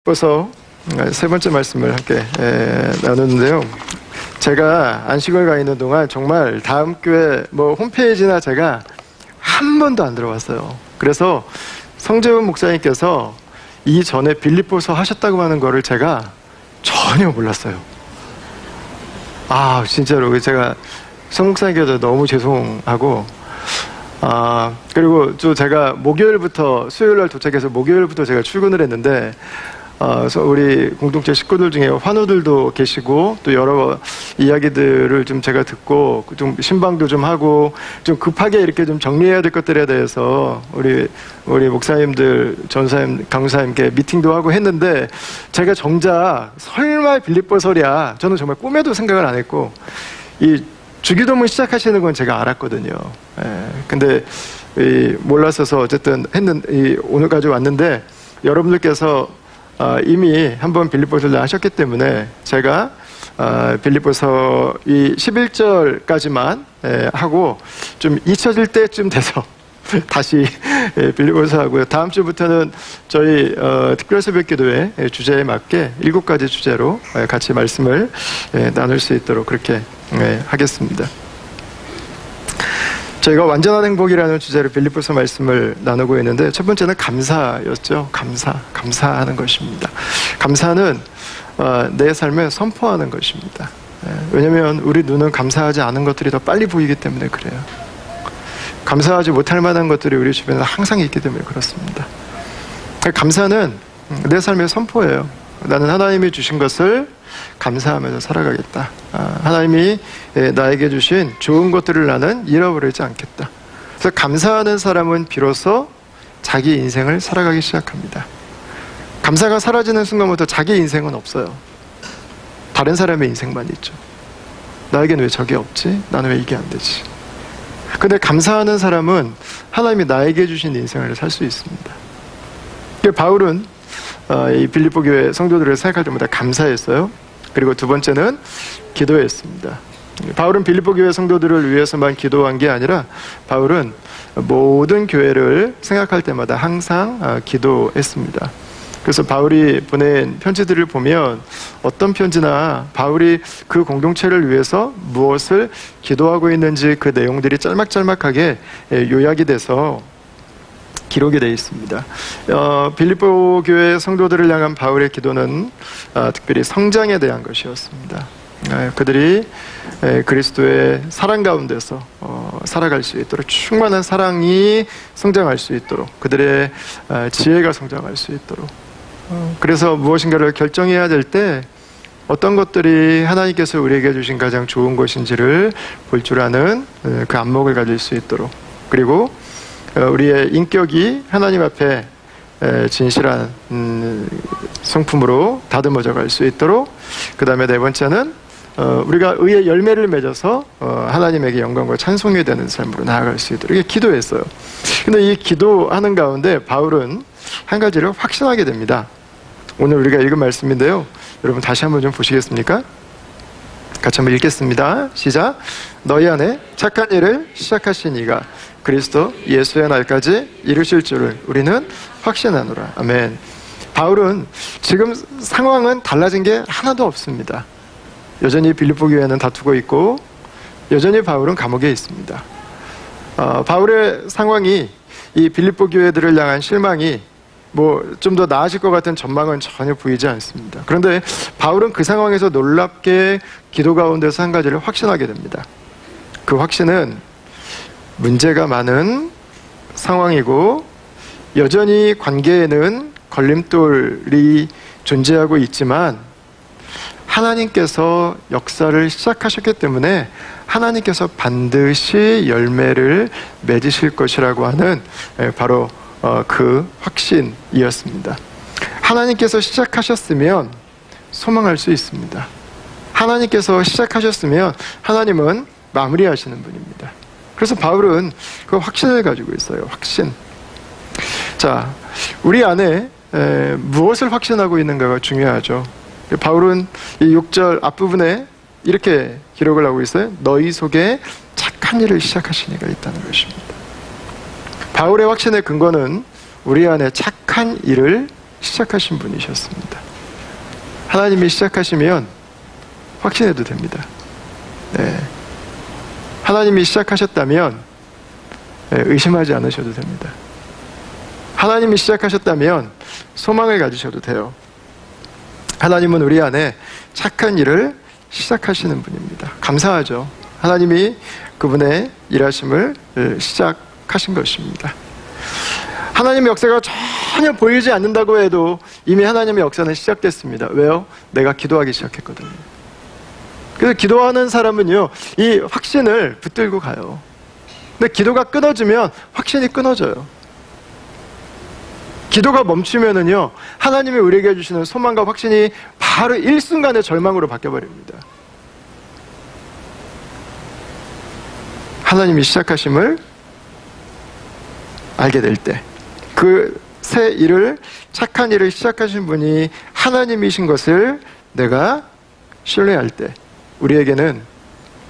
빌립보서 세 번째 말씀을 함께 나누는데요. 제가 안식을 가 있는 동안 정말 다음 교회 홈페이지나 제가 한 번도 안 들어봤어요. 그래서 성재훈 목사님께서 이전에 빌립보서 하셨다고 하는 거를 제가 전혀 몰랐어요. 진짜로 제가 성 목사님께서 너무 죄송하고, 그리고 또 제가 목요일부터, 수요일날 도착해서 목요일부터 제가 출근을 했는데, 우리 공동체 식구들 중에 환우들도 계시고, 또 여러 이야기들을 좀 제가 듣고, 좀 신방도 좀 하고, 좀 급하게 이렇게 좀 정리해야 될 것들에 대해서 우리 목사님들, 전사님, 강사님께 미팅도 하고 했는데, 제가 정작 설마 빌립보서랴, 저는 정말 꿈에도 생각을 안 했고, 이 주기도문 시작하시는 건 제가 알았거든요. 근데 몰랐어서 어쨌든 오늘까지 왔는데, 여러분들께서 이미 한번 빌립보서를 하셨기 때문에 제가 빌립보서 이 11절까지만 하고 좀 잊혀질 때쯤 돼서 다시 빌립보서 하고요. 다음 주부터는 저희 특별새벽기도회 주제에 맞게 7가지 주제로 같이 말씀을 나눌 수 있도록 그렇게 하겠습니다. 저희가 완전한 행복이라는 주제로 빌립보서 말씀을 나누고 있는데, 첫 번째는 감사였죠. 감사하는 것입니다. 감사는 내 삶에 선포하는 것입니다. 왜냐하면 우리 눈은 감사하지 않은 것들이 더 빨리 보이기 때문에 그래요. 감사하지 못할 만한 것들이 우리 주변에 항상 있기 때문에 그렇습니다. 감사는 내 삶의 선포예요. 나는 하나님이 주신 것을 감사하면서 살아가겠다. 하나님이 나에게 주신 좋은 것들을 나는 잃어버리지 않겠다. 그래서 감사하는 사람은 비로소 자기 인생을 살아가기 시작합니다. 감사가 사라지는 순간부터 자기 인생은 없어요. 다른 사람의 인생만 있죠. 나에겐 왜 저게 없지? 나는 왜 이게 안 되지? 근데 감사하는 사람은 하나님이 나에게 주신 인생을 살 수 있습니다. 바울은 이 빌립보 교회 성도들을 생각할 때마다 감사했어요. 그리고 두 번째는 기도했습니다. 바울은 빌립보 교회 성도들을 위해서만 기도한 게 아니라 바울은 모든 교회를 생각할 때마다 항상 기도했습니다. 그래서 바울이 보낸 편지들을 보면 어떤 편지나 바울이 그 공동체를 위해서 무엇을 기도하고 있는지 그 내용들이 짤막짤막하게 요약이 돼서 기록이 되어 있습니다. 빌립보 교회 성도들을 향한 바울의 기도는 특별히 성장에 대한 것이었습니다. 그들이 그리스도의 사랑 가운데서 살아갈 수 있도록, 충만한 사랑이 성장할 수 있도록, 그들의 지혜가 성장할 수 있도록, 그래서 무엇인가를 결정해야 될 때 어떤 것들이 하나님께서 우리에게 주신 가장 좋은 것인지를 볼 줄 아는 그 안목을 가질 수 있도록, 그리고 우리의 인격이 하나님 앞에 진실한 성품으로 다듬어져 갈 수 있도록, 그 다음에 네 번째는 우리가 의의 열매를 맺어서 하나님에게 영광과 찬송이 되는 삶으로 나아갈 수 있도록 이렇게 기도했어요. 근데 이 기도하는 가운데 바울은 한 가지를 확신하게 됩니다. 오늘 우리가 읽은 말씀인데요, 여러분 다시 한번 좀 보시겠습니까? 같이 한번 읽겠습니다. 시작. 너희 안에 착한 일을 시작하신 이가 그리스도 예수의 날까지 이루실 줄을 우리는 확신하노라. 아멘. 바울은 지금 상황은 달라진 게 하나도 없습니다. 여전히 빌립보 교회는 다투고 있고, 여전히 바울은 감옥에 있습니다. 바울의 상황이, 이 빌립보 교회들을 향한 실망이 좀 더 나아질 것 같은 전망은 전혀 보이지 않습니다. 그런데 바울은 그 상황에서 놀랍게 기도 가운데서 한 가지를 확신하게 됩니다. 그 확신은 문제가 많은 상황이고 여전히 관계에는 걸림돌이 존재하고 있지만 하나님께서 역사를 시작하셨기 때문에 하나님께서 반드시 열매를 맺으실 것이라고 하는 바로 그 확신이었습니다. 하나님께서 시작하셨으면 소망할 수 있습니다. 하나님께서 시작하셨으면 하나님은 마무리하시는 분입니다. 그래서 바울은 그 확신을 가지고 있어요. 확신. 자, 우리 안에 무엇을 확신하고 있는가가 중요하죠. 바울은 이 6절 앞부분에 이렇게 기록을 하고 있어요. 너희 속에 착한 일을 시작하신 이가 있다는 것입니다. 바울의 확신의 근거는 우리 안에 착한 일을 시작하신 분이셨습니다. 하나님이 시작하시면 확신해도 됩니다. 네. 하나님이 시작하셨다면 의심하지 않으셔도 됩니다. 하나님이 시작하셨다면 소망을 가지셔도 돼요. 하나님은 우리 안에 착한 일을 시작하시는 분입니다. 감사하죠. 하나님이 그분의 일하심을 시작하신 것입니다. 하나님의 역사가 전혀 보이지 않는다고 해도 이미 하나님의 역사는 시작됐습니다. 왜요? 내가 기도하기 시작했거든요. 그래서 기도하는 사람은요, 이 확신을 붙들고 가요. 근데 기도가 끊어지면 확신이 끊어져요. 기도가 멈추면은요, 하나님이 우리에게 주시는 소망과 확신이 바로 일순간에 절망으로 바뀌어버립니다. 하나님이 시작하심을 알게 될 때, 그 새 일을, 착한 일을 시작하신 분이 하나님이신 것을 내가 신뢰할 때, 우리에게는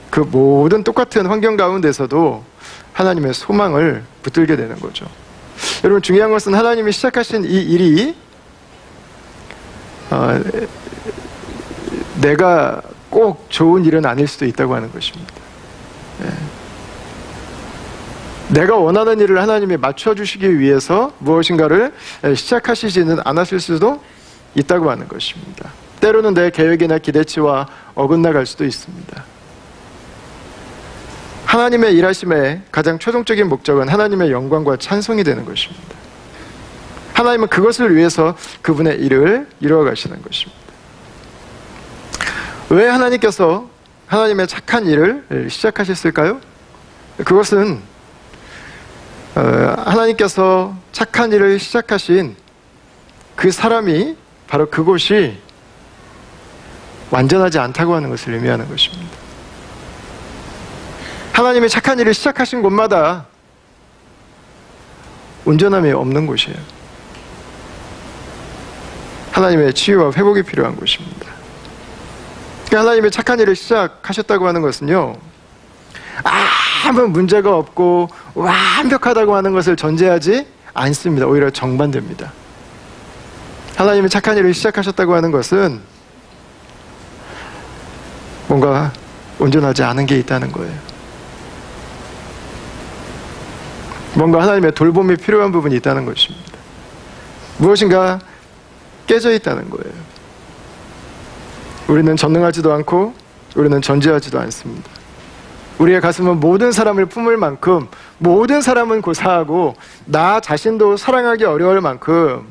그 모든 똑같은 환경 가운데서도 하나님의 소망을 붙들게 되는 거죠. 여러분, 중요한 것은 하나님이 시작하신 이 일이 내가 꼭 좋은 일은 아닐 수도 있다고 하는 것입니다. 내가 원하는 일을 하나님이 맞춰주시기 위해서 무엇인가를 시작하시지는 않았을 수도 있다고 하는 것입니다. 때로는 내 계획이나 기대치와 어긋나갈 수도 있습니다. 하나님의 일하심의 가장 최종적인 목적은 하나님의 영광과 찬송이 되는 것입니다. 하나님은 그것을 위해서 그분의 일을 이루어 가시는 것입니다. 왜 하나님께서 하나님의 착한 일을 시작하셨을까요? 그것은 하나님께서 착한 일을 시작하신 그 사람이, 바로 그곳이 완전하지 않다고 하는 것을 의미하는 것입니다. 하나님의 착한 일을 시작하신 곳마다 온전함이 없는 곳이에요. 하나님의 치유와 회복이 필요한 곳입니다. 하나님의 착한 일을 시작하셨다고 하는 것은요, 아무 문제가 없고 완벽하다고 하는 것을 전제하지 않습니다. 오히려 정반대입니다. 하나님의 착한 일을 시작하셨다고 하는 것은 뭔가 온전하지 않은 게 있다는 거예요. 뭔가 하나님의 돌봄이 필요한 부분이 있다는 것입니다. 무엇인가 깨져 있다는 거예요. 우리는 전능하지도 않고 우리는 전지하지도 않습니다. 우리의 가슴은 모든 사람을 품을 만큼, 모든 사람은 고사하고 나 자신도 사랑하기 어려울 만큼,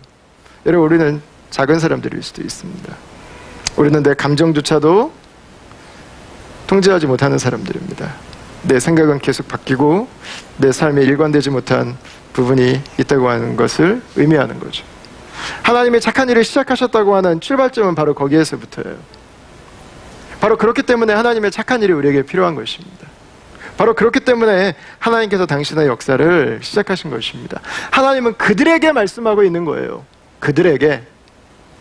여러분, 우리는 작은 사람들일 수도 있습니다. 우리는 내 감정조차도 통제하지 못하는 사람들입니다. 내 생각은 계속 바뀌고 내 삶에 일관되지 못한 부분이 있다고 하는 것을 의미하는 거죠. 하나님의 착한 일을 시작하셨다고 하는 출발점은 바로 거기에서부터예요. 바로 그렇기 때문에 하나님의 착한 일이 우리에게 필요한 것입니다. 바로 그렇기 때문에 하나님께서 당신의 역사를 시작하신 것입니다. 하나님은 그들에게 말씀하고 있는 거예요. 그들에게.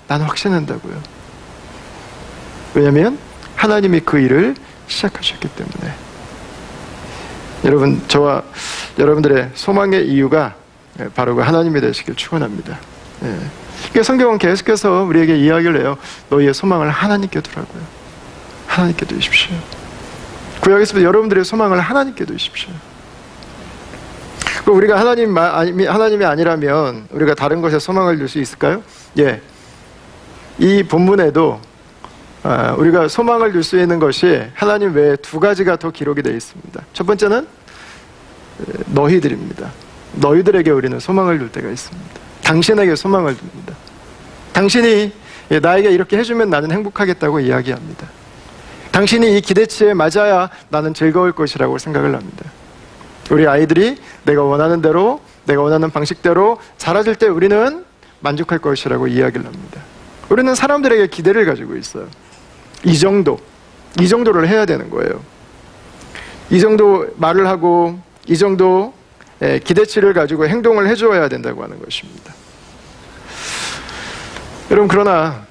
나는 확신한다고요. 왜냐하면 하나님이 그 일을 시작하셨기 때문에. 여러분, 저와 여러분들의 소망의 이유가 바로 그 하나님이 되시길 축원합니다. 그러니까 성경은 계속해서 우리에게 이야기를 해요. 너희의 소망을 하나님께 두라고요. 하나님께 두십시오. 구약에서도 여러분들의 소망을 하나님께 두십시오. 우리가 하나님이 아니라면 우리가 다른 것에 소망을 둘 수 있을까요? 예. 이 본문에도 우리가 소망을 둘 수 있는 것이 하나님 외에 두 가지가 더 기록이 되어 있습니다. 첫 번째는 너희들입니다. 너희들에게 우리는 소망을 둘 때가 있습니다. 당신에게 소망을 둡니다. 당신이 나에게 이렇게 해주면 나는 행복하겠다고 이야기합니다. 당신이 이 기대치에 맞아야 나는 즐거울 것이라고 생각을 합니다. 우리 아이들이 내가 원하는 대로, 내가 원하는 방식대로 자라질 때 우리는 만족할 것이라고 이야기를 합니다. 우리는 사람들에게 기대를 가지고 있어요. 이 정도를 해야 되는 거예요. 이 정도 말을 하고 이 정도 기대치를 가지고 행동을 해줘야 된다고 하는 것입니다. 여러분, 그러나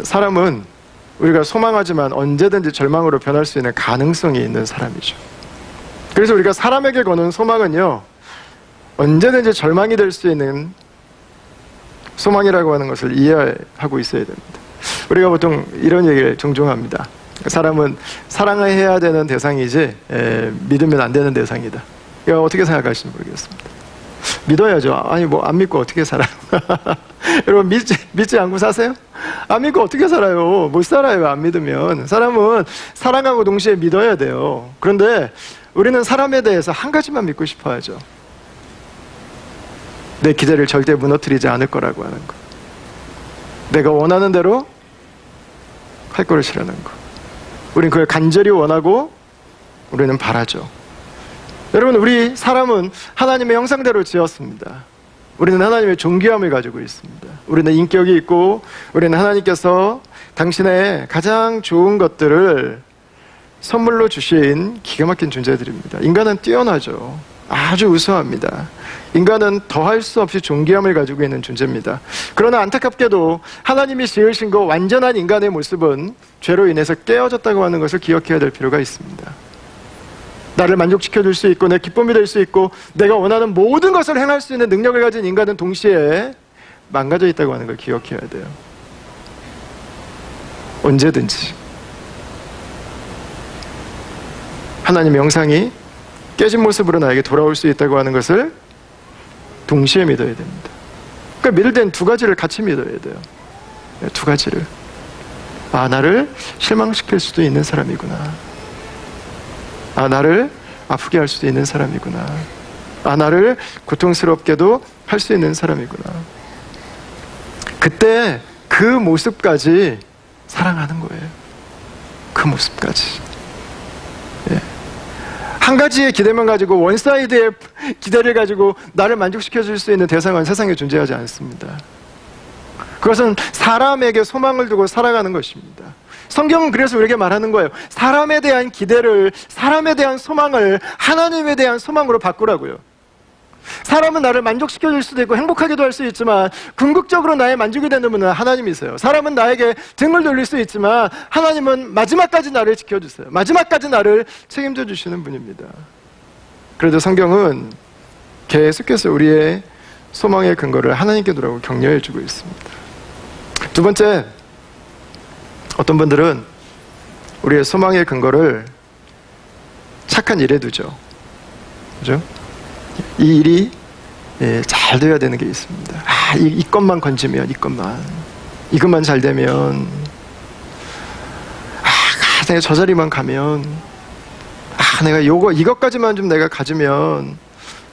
사람은 우리가 소망하지만 언제든지 절망으로 변할 수 있는 가능성이 있는 사람이죠. 그래서 우리가 사람에게 거는 소망은요, 언제든지 절망이 될 수 있는 소망이라고 하는 것을 이해하고 있어야 됩니다. 우리가 보통 이런 얘기를 종종 합니다. 사람은 사랑을 해야 되는 대상이지 믿으면 안 되는 대상이다. 이거 어떻게 생각하시는지 모르겠습니다. 믿어야죠. 아니 뭐 안 믿고 어떻게 살아요? 여러분 믿지 않고 사세요? 안 믿고 어떻게 살아요? 못 살아요. 안 믿으면. 사람은 사랑하고 동시에 믿어야 돼요. 그런데 우리는 사람에 대해서 한 가지만 믿고 싶어 하죠. 내 기대를 절대 무너뜨리지 않을 거라고 하는 거. 내가 원하는 대로 할 것이라는 거. 우리는 그걸 간절히 원하고 우리는 바라죠. 여러분, 우리 사람은 하나님의 형상대로 지었습니다. 우리는 하나님의 존귀함을 가지고 있습니다. 우리는 인격이 있고 우리는 하나님께서 당신의 가장 좋은 것들을 선물로 주신 기가 막힌 존재들입니다. 인간은 뛰어나죠. 아주 우수합니다. 인간은 더할 수 없이 존귀함을 가지고 있는 존재입니다. 그러나 안타깝게도 하나님이 지으신 그 완전한 인간의 모습은 죄로 인해서 깨어졌다고 하는 것을 기억해야 될 필요가 있습니다. 나를 만족시켜줄 수 있고 내 기쁨이 될 수 있고 내가 원하는 모든 것을 행할 수 있는 능력을 가진 인간은 동시에 망가져 있다고 하는 걸 기억해야 돼요. 언제든지 하나님의 형상이 깨진 모습으로 나에게 돌아올 수 있다고 하는 것을 동시에 믿어야 됩니다. 그러니까 믿을 땐 두 가지를 같이 믿어야 돼요. 두 가지를. 아, 나를 실망시킬 수도 있는 사람이구나. 아, 나를 아프게 할 수도 있는 사람이구나. 아, 나를 고통스럽게도 할 수 있는 사람이구나. 그때 그 모습까지 사랑하는 거예요. 그 모습까지. 예. 한 가지의 기대만 가지고 원사이드의 기대를 가지고 나를 만족시켜 줄 수 있는 대상은 세상에 존재하지 않습니다. 그것은 사람에게 소망을 두고 살아가는 것입니다. 성경은 그래서 우리에게 말하는 거예요. 사람에 대한 기대를, 사람에 대한 소망을 하나님에 대한 소망으로 바꾸라고요. 사람은 나를 만족시켜 줄 수도 있고 행복하게도 할 수 있지만 궁극적으로 나의 만족이 되는 분은 하나님이세요. 사람은 나에게 등을 돌릴 수 있지만 하나님은 마지막까지 나를 지켜주세요. 마지막까지 나를 책임져 주시는 분입니다. 그래도 성경은 계속해서 우리의 소망의 근거를 하나님께 두라고 격려해 주고 있습니다. 두 번째, 어떤 분들은 우리의 소망의 근거를 착한 일에 두죠. 그죠? 이 일이 잘 돼야 되는 게 있습니다. 아, 이 것만 건지면, 이것만 잘 되면, 아, 내가 저 자리만 가면, 아, 내가 이것까지만 좀 내가 가지면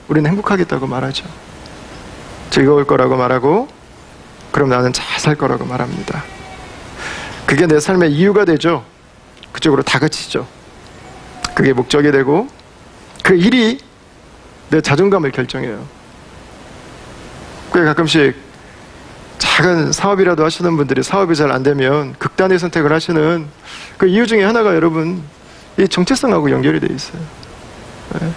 우리는 행복하겠다고 말하죠. 즐거울 거라고 말하고, 그럼 나는 잘 살 거라고 말합니다. 그게 내 삶의 이유가 되죠. 그쪽으로 다그치죠. 그게 목적이 되고 그 일이 내 자존감을 결정해요. 꽤 가끔씩 작은 사업이라도 하시는 분들이 사업이 잘 안 되면 극단의 선택을 하시는 그 이유 중에 하나가 여러분 이 정체성하고 연결이 돼 있어요. 네.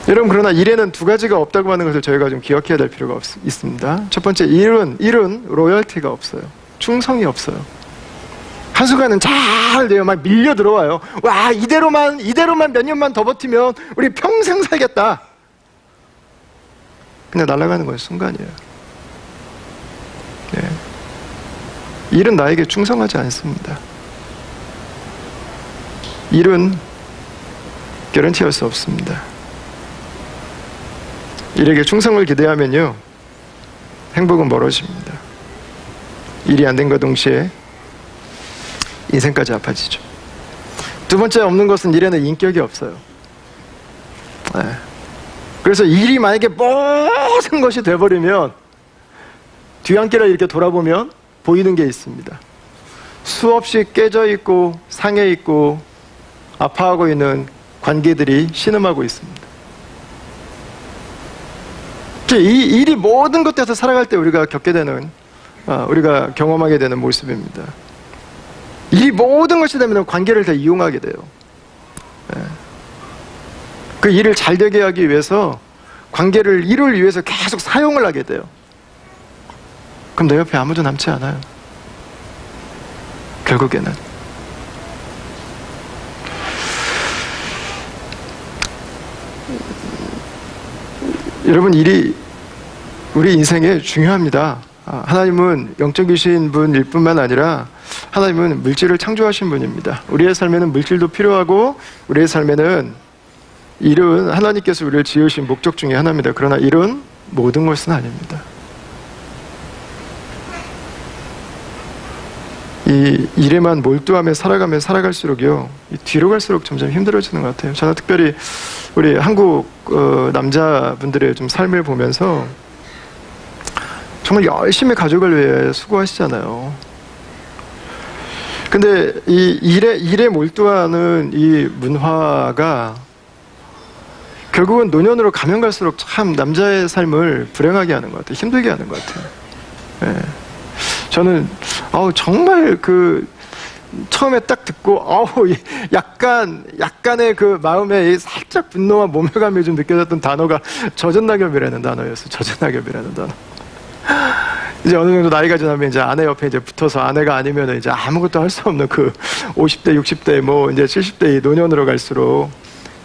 여러분, 그러나 일에는 두 가지가 없다고 하는 것을 저희가 좀 기억해야 될 필요가 있습니다. 첫 번째, 일은 로열티가 없어요. 충성이 없어요. 한순간은 잘 돼요. 막 밀려 들어와요. 와, 이대로만 몇 년만 더 버티면 우리 평생 살겠다. 근데 날아가는 건 순간이에요. 네. 일은 나에게 충성하지 않습니다. 일은 개런티할 수 없습니다. 일에게 충성을 기대하면요, 행복은 멀어집니다. 일이 안 된과 동시에 인생까지 아파지죠. 두 번째, 없는 것은 일에는 인격이 없어요. 네. 그래서 일이 만약에 모든 것이 돼버리면 뒤안길을 이렇게 돌아보면 보이는 게 있습니다. 수없이 깨져 있고 상해 있고 아파하고 있는 관계들이 신음하고 있습니다. 이 일이 모든 것에서 살아갈 때 우리가 겪게 되는, 우리가 경험하게 되는 모습입니다. 이 모든 것이 되면 관계를 다 이용하게 돼요. 그 일을 잘 되게 하기 위해서 일을 위해서 계속 사용을 하게 돼요. 그럼 내 옆에 아무도 남지 않아요. 결국에는. 여러분, 일이 우리 인생에 중요합니다. 하나님은 영적이신 분일 뿐만 아니라 하나님은 물질을 창조하신 분입니다. 우리의 삶에는 물질도 필요하고 우리의 삶에는 일은 하나님께서 우리를 지으신 목적 중에 하나입니다. 그러나 일은 모든 것은 아닙니다. 이 일에만 몰두하며 살아갈수록요, 뒤로 갈수록 점점 힘들어지는 것 같아요. 저는 특별히 우리 한국 남자분들의 좀 삶을 보면서 정말 열심히 가족을 위해 수고하시잖아요. 근데 이 일에 몰두하는 이 문화가 결국은 노년으로 가면 갈수록 참 남자의 삶을 불행하게 하는 것 같아요. 힘들게 하는 것 같아요. 네. 저는 정말 처음에 딱 듣고 약간의 그 마음에 살짝 분노와 모멸감이 좀 느껴졌던 단어가 젖은낙엽이라는 단어였어요. 젖은낙엽이라는 단어. 이제 어느 정도 나이가 지나면 이제 아내 옆에 이제 붙어서 아내가 아니면 이제 아무것도 할 수 없는 그 50대, 60대, 뭐 이제 70대 이 노년으로 갈수록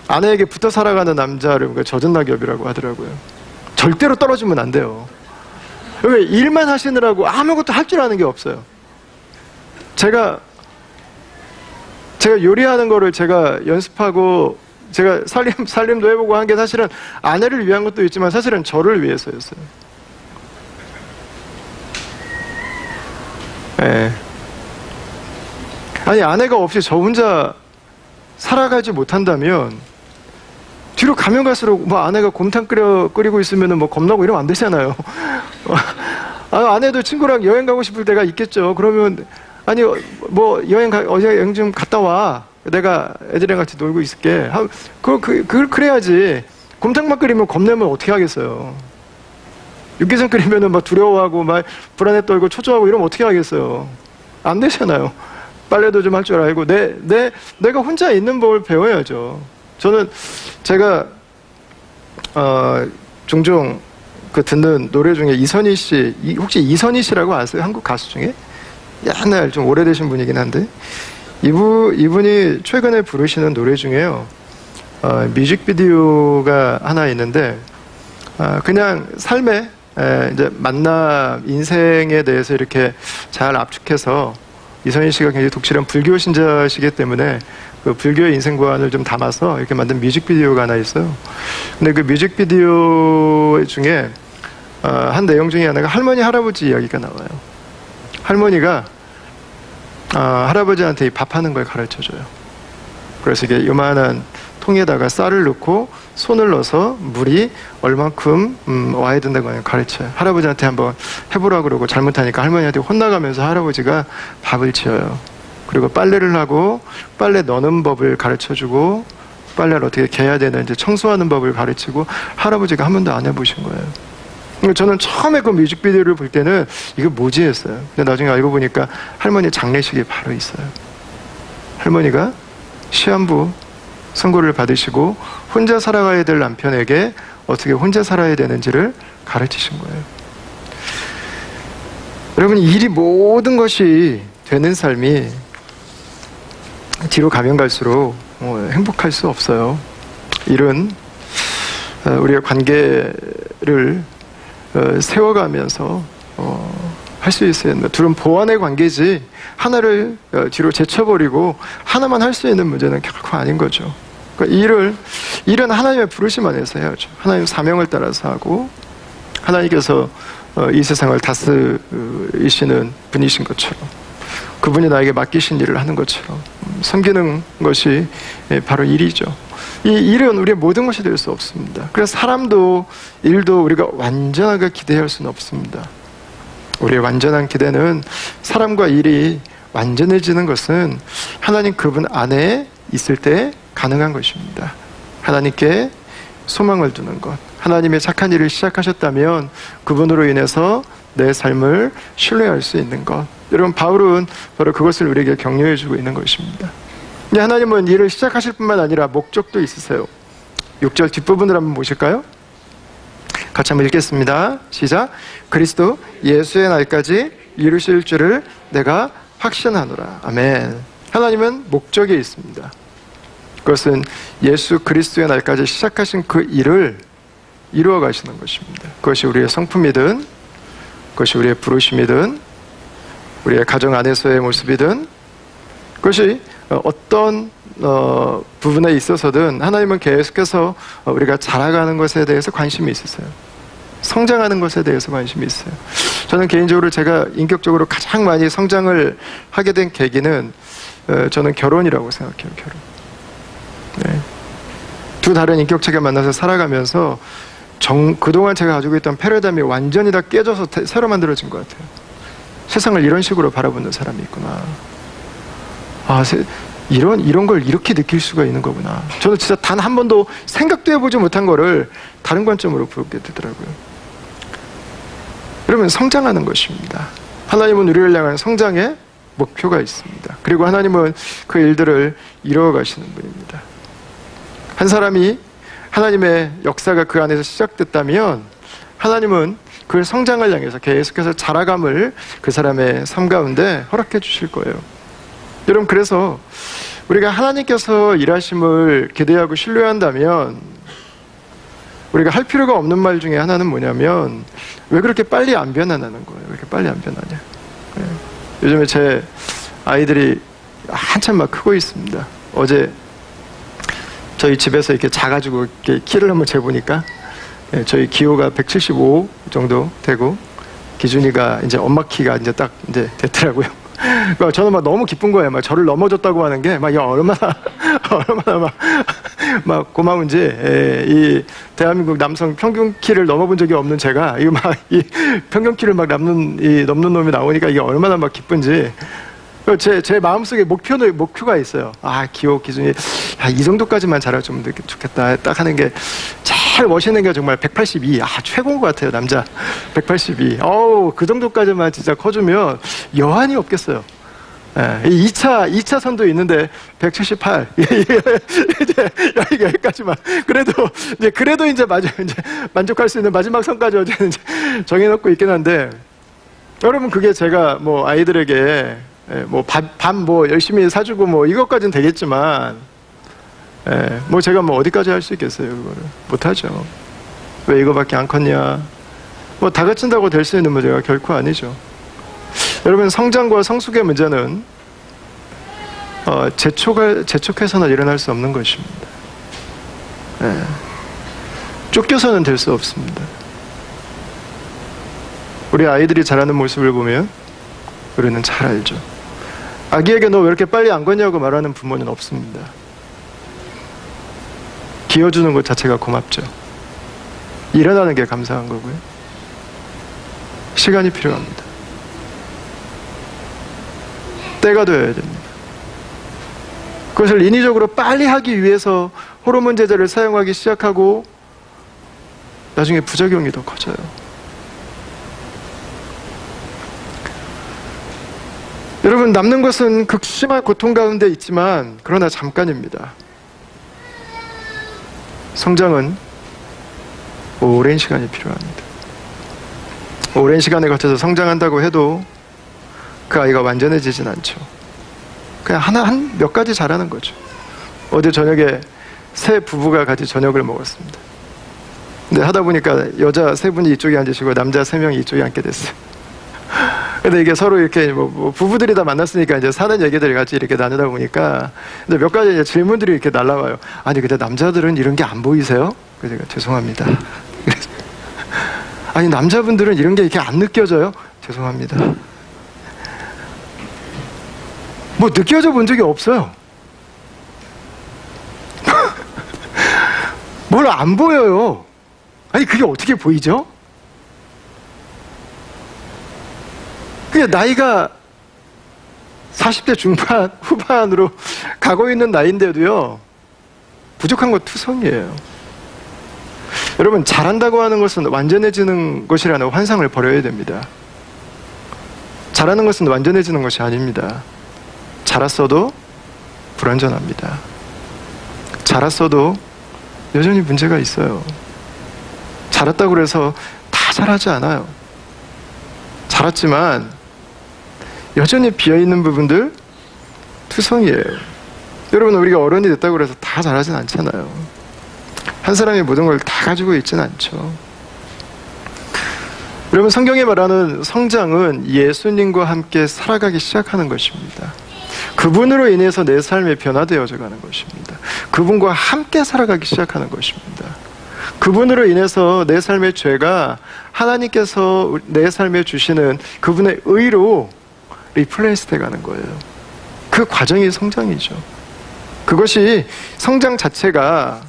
아내에게 붙어 살아가는 남자를 젖은낙엽이라고 하더라고요. 절대로 떨어지면 안 돼요. 왜? 일만 하시느라고 아무것도 할 줄 아는 게 없어요. 제가 요리하는 거를 제가 연습하고 제가 살림도 해보고 한 게 사실은 아내를 위한 것도 있지만 사실은 저를 위해서였어요. 네. 아니, 아내가 없이 저 혼자 살아가지 못한다면 뒤로 가면 갈수록 뭐 아내가 곰탕 끓이고 있으면 뭐 겁나고 이러면 안 되잖아요. 아내도 친구랑 여행 가고 싶을 때가 있겠죠. 그러면 아니 뭐 여행 좀 갔다 와. 내가 애들이랑 같이 놀고 있을게. 그래야지. 곰탕만 끓이면 겁내면 어떻게 하겠어요. 육개장 끓이면은 막 두려워하고 막 불안에 떨고 초조하고 이러면 어떻게 하겠어요. 안 되잖아요. 빨래도 좀 할 줄 알고 내가 혼자 있는 법을 배워야죠. 저는 제가 종종 듣는 노래 중에 이선희 씨, 혹시 이선희 씨라고 아세요? 한국 가수 중에? 옛날 좀 오래되신 분이긴 한데 이분이 최근에 부르시는 노래 중에요, 뮤직비디오가 하나 있는데 그냥 삶에 이제 만남, 인생에 대해서 이렇게 잘 압축해서, 이선희 씨가 굉장히 독실한 불교 신자시기 때문에 그 불교의 인생관을 좀 담아서 이렇게 만든 뮤직비디오가 하나 있어요. 근데 그 뮤직비디오 중에 한 내용 중에 하나가 할머니, 할아버지 이야기가 나와요. 할머니가 할아버지한테 밥하는 걸 가르쳐줘요. 그래서 이게 요만한 통에다가 쌀을 넣고 손을 넣어서 물이 얼만큼 와야 된다고 가르쳐요. 할아버지한테 한번 해보라고 그러고 잘못하니까 할머니한테 혼나가면서 할아버지가 밥을 지어요. 그리고 빨래를 하고 빨래 넣는 법을 가르쳐주고 빨래를 어떻게 개야 되는지 청소하는 법을 가르치고 할아버지가 한 번도 안 해보신 거예요. 저는 처음에 그 뮤직비디오를 볼 때는 이거 뭐지 했어요. 근데 나중에 알고 보니까 할머니 장례식이 바로 있어요. 할머니가 시한부 선고를 받으시고 혼자 살아가야 될 남편에게 어떻게 혼자 살아야 되는지를 가르치신 거예요. 여러분, 일이 모든 것이 되는 삶이 뒤로 가면 갈수록 행복할 수 없어요. 일은 우리의 관계를 세워가면서 할 수 있어야 된다. 둘은 보완의 관계지 하나를 뒤로 제쳐버리고 하나만 할 수 있는 문제는 결코 아닌 거죠. 그러니까 일은 하나님의 부르심 안에서 해야죠. 하나님 사명을 따라서 하고 하나님께서 이 세상을 다스리시는 분이신 것처럼, 그분이 나에게 맡기신 일을 하는 것처럼 섬기는 것이 바로 일이죠. 이 일은 우리의 모든 것이 될 수 없습니다. 그래서 사람도 일도 우리가 완전하게 기대할 수는 없습니다. 우리의 완전한 기대는 사람과 일이 완전해지는 것은 하나님 그분 안에 있을 때 가능한 것입니다. 하나님께 소망을 두는 것, 하나님의 착한 일을 시작하셨다면 그분으로 인해서 내 삶을 신뢰할 수 있는 것. 여러분, 바울은 바로 그것을 우리에게 격려해 주고 있는 것입니다. 하나님은 일을 시작하실 뿐만 아니라 목적도 있으세요. 6절 뒷부분을 한번 보실까요? 같이 한번 읽겠습니다. 시작. 그리스도 예수의 날까지 이루실 줄을 내가 확신하노라. 아멘. 하나님은 목적이 있습니다. 그것은 예수 그리스도의 날까지 시작하신 그 일을 이루어 가시는 것입니다. 그것이 우리의 성품이든, 그것이 우리의 부르심이든, 우리의 가정 안에서의 모습이든, 그것이 어떤 부분에 있어서든 하나님은 계속해서 우리가 자라가는 것에 대해서 관심이 있으세요. 성장하는 것에 대해서 관심이 있어요. 저는 개인적으로 제가 인격적으로 가장 많이 성장을 하게 된 계기는 저는 결혼이라고 생각해요. 결혼. 네. 두 다른 인격체가 만나서 살아가면서 그동안 제가 가지고 있던 패러다임이 완전히 다 깨져서 새로 만들어진 것 같아요. 세상을 이런 식으로 바라보는 사람이 있구나. 이런 걸 이렇게 느낄 수가 있는 거구나. 저는 진짜 단 한 번도 생각도 해보지 못한 거를 다른 관점으로 보게 되더라고요. 여러분, 성장하는 것입니다. 하나님은 우리를 향한 성장의 목표가 있습니다. 그리고 하나님은 그 일들을 이루어 가시는 분입니다. 한 사람이 하나님의 역사가 그 안에서 시작됐다면 하나님은 그 성장을 향해서 계속해서 자라감을 그 사람의 삶 가운데 허락해 주실 거예요. 여러분, 그래서 우리가 하나님께서 일하심을 기대하고 신뢰한다면 우리가 할 필요가 없는 말 중에 하나는 뭐냐면, 왜 그렇게 빨리 안 변화하는 거예요? 왜 이렇게 빨리 안 변하냐? 네. 요즘에 제 아이들이 한참 막 크고 있습니다. 어제 저희 집에서 이렇게 자가지고 이렇게 키를 한번 재보니까 저희 기호가 175 정도 되고 기준이가 이제 엄마 키가 이제 딱 이제 됐더라고요. 저는 막 너무 기쁜 거예요. 막 저를 넘어줬다고 하는 게 막 얼마나 막 고마운지. 이 대한민국 남성 평균 키를 넘어본 적이 없는 제가 이거 막 이 평균 키를 막 넘는 놈이 나오니까 이게 얼마나 막 기쁜지. 제 마음속에 목표가 있어요. 기호 기준이 이 정도까지만 자라주면 좋겠다. 딱 하는 게 제일 멋있는 게 정말 182. 최고인 것 같아요. 남자 182. 그 정도까지만 진짜 커주면 여한이 없겠어요. 이 2차 선도 있는데 178. 이제 여기까지만. 그래도 이제 만족할 수 있는 마지막 선까지 어제는 이제 정해놓고 있긴 한데, 여러분, 그게 제가 뭐 아이들에게 밥 열심히 사주고 이것까지는 되겠지만, 제가 어디까지 할 수 있겠어요, 그거를. 못하죠. 왜 이거밖에 안 컸냐. 다 갖춘다고 될 수 있는 문제가 결코 아니죠. 여러분, 성장과 성숙의 문제는, 재촉해서는 일어날 수 없는 것입니다. 쫓겨서는 될 수 없습니다. 우리 아이들이 자라는 모습을 보면 우리는 잘 알죠. 아기에게 너 왜 이렇게 빨리 안 걷냐고 말하는 부모는 없습니다. 기어주는 것 자체가 고맙죠. 일어나는 게 감사한 거고요. 시간이 필요합니다. 때가 되어야 됩니다. 그것을 인위적으로 빨리 하기 위해서 호르몬 제제를 사용하기 시작하고 나중에 부작용이 더 커져요. 여러분, 남는 것은 극심한 고통 가운데 있지만 그러나 잠깐입니다. 성장은 오랜 시간이 필요합니다. 오랜 시간에 걸쳐서 성장한다고 해도 그 아이가 완전해지진 않죠. 그냥 한 몇 가지 잘하는 거죠. 어제 저녁에 세 부부가 같이 저녁을 먹었습니다. 근데 하다 보니까 여자 세 분이 이쪽에 앉으시고 남자 세 명이 이쪽에 앉게 됐어요. 근데 이게 서로 이렇게 부부들이 다 만났으니까 이제 사는 얘기들을 같이 이렇게 나누다 보니까 근데 몇 가지 이제 질문들이 이렇게 날라와요. 아니, 근데 남자들은 이런 게 안 보이세요? 그래서 제가 죄송합니다. 아니, 남자분들은 이런 게 이렇게 안 느껴져요? 죄송합니다. 느껴져 본 적이 없어요. 뭘 안 보여요. 아니, 그게 어떻게 보이죠? 그게 나이가 40대 중반, 후반으로 가고 있는 나이인데도요, 부족한 거 투성이에요. 여러분, 잘한다고 하는 것은 완전해지는 것이라는 환상을 버려야 됩니다. 잘하는 것은 완전해지는 것이 아닙니다. 자랐어도 불완전합니다. 자랐어도 여전히 문제가 있어요. 자랐다고 해서 다 잘하지 않아요. 자랐지만 여전히 비어있는 부분들 투성이에요. 여러분, 우리가 어른이 됐다고 해서 다 잘하진 않잖아요. 한 사람이 모든 걸 다 가지고 있지는 않죠. 여러분, 성경이 말하는 성장은 예수님과 함께 살아가기 시작하는 것입니다. 그분으로 인해서 내 삶이 변화되어져 가는 것입니다. 그분과 함께 살아가기 시작하는 것입니다. 그분으로 인해서 내 삶의 죄가 하나님께서 내 삶에 주시는 그분의 의로 리플레이스 돼 가는 거예요. 그 과정이 성장이죠. 그것이 성장 자체가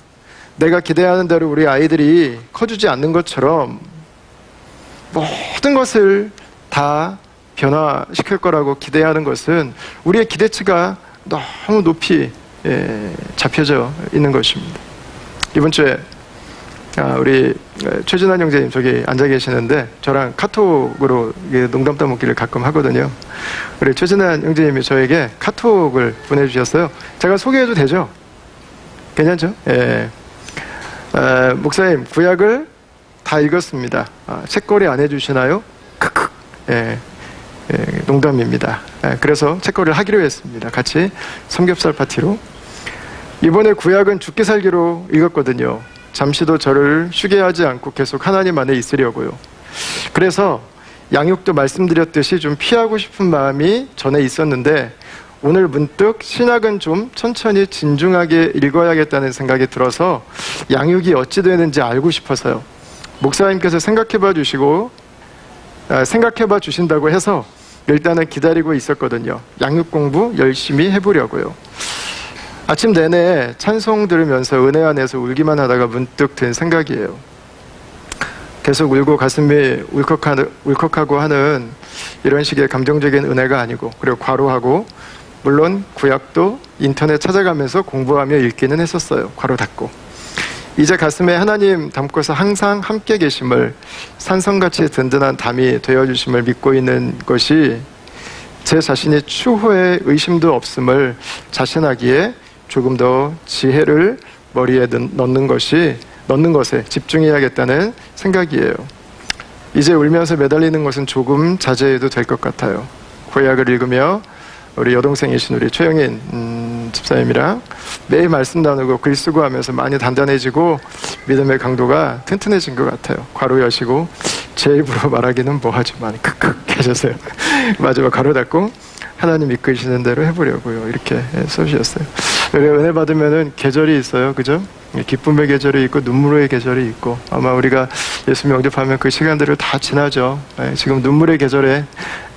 내가 기대하는 대로 우리 아이들이 커주지 않는 것처럼 모든 것을 다 변화시킬 거라고 기대하는 것은 우리의 기대치가 너무 높이 잡혀져 있는 것입니다. 이번 주에 우리 최진환 형제님 저기 앉아 계시는데 저랑 카톡으로 농담 따먹기를 가끔 하거든요. 우리 최진환 형제님이 저에게 카톡을 보내주셨어요. 제가 소개해도 되죠? 괜찮죠? 예. 목사님, 구약을 다 읽었습니다. 책거리 안 해주시나요? 크크. 예. 농담입니다. 그래서 책거리를 하기로 했습니다. 같이 삼겹살 파티로. 이번에 구약은 죽기 살기로 읽었거든요. 잠시도 저를 쉬게 하지 않고 계속 하나님 안에 있으려고요. 그래서 양육도 말씀드렸듯이 좀 피하고 싶은 마음이 전에 있었는데 오늘 문득 신학은 좀 천천히 진중하게 읽어야겠다는 생각이 들어서 양육이 어찌 되는지 알고 싶어서요. 목사님께서 생각해봐 주신다고 해서 일단은 기다리고 있었거든요. 양육 공부 열심히 해보려고요. 아침 내내 찬송 들으면서 은혜 안에서 울기만 하다가 문득 든 생각이에요. 계속 울고 가슴이 울컥하고 하는 이런 식의 감정적인 은혜가 아니고, 그리고 과로하고, 물론 구약도 인터넷 찾아가면서 공부하며 읽기는 했었어요. 괄호 닫고. 이제 가슴에 하나님 담고서 항상 함께 계심을, 산성같이 든든한 담이 되어주심을 믿고 있는 것이 제 자신이 추후에 의심도 없음을 자신하기에 조금 더 지혜를 머리에 넣는 것에 집중해야겠다는 생각이에요. 이제 울면서 매달리는 것은 조금 자제해도 될 것 같아요. 구약을 읽으며 우리 여동생이신 우리 최영인 집사님이랑 매일 말씀 나누고 글 쓰고 하면서 많이 단단해지고 믿음의 강도가 튼튼해진 것 같아요. 괄호 여시고 제 입으로 말하기는 뭐하지만 크크 하셨어요. 마지막 괄호 닫고 하나님 이끄시는 대로 해보려고요. 이렇게 써주셨어요. 우리가 은혜 받으면은 계절이 있어요. 그죠? 기쁨의 계절이 있고 눈물의 계절이 있고, 아마 우리가 예수 영접하면 그 시간들을 다 지나죠. 지금 눈물의 계절에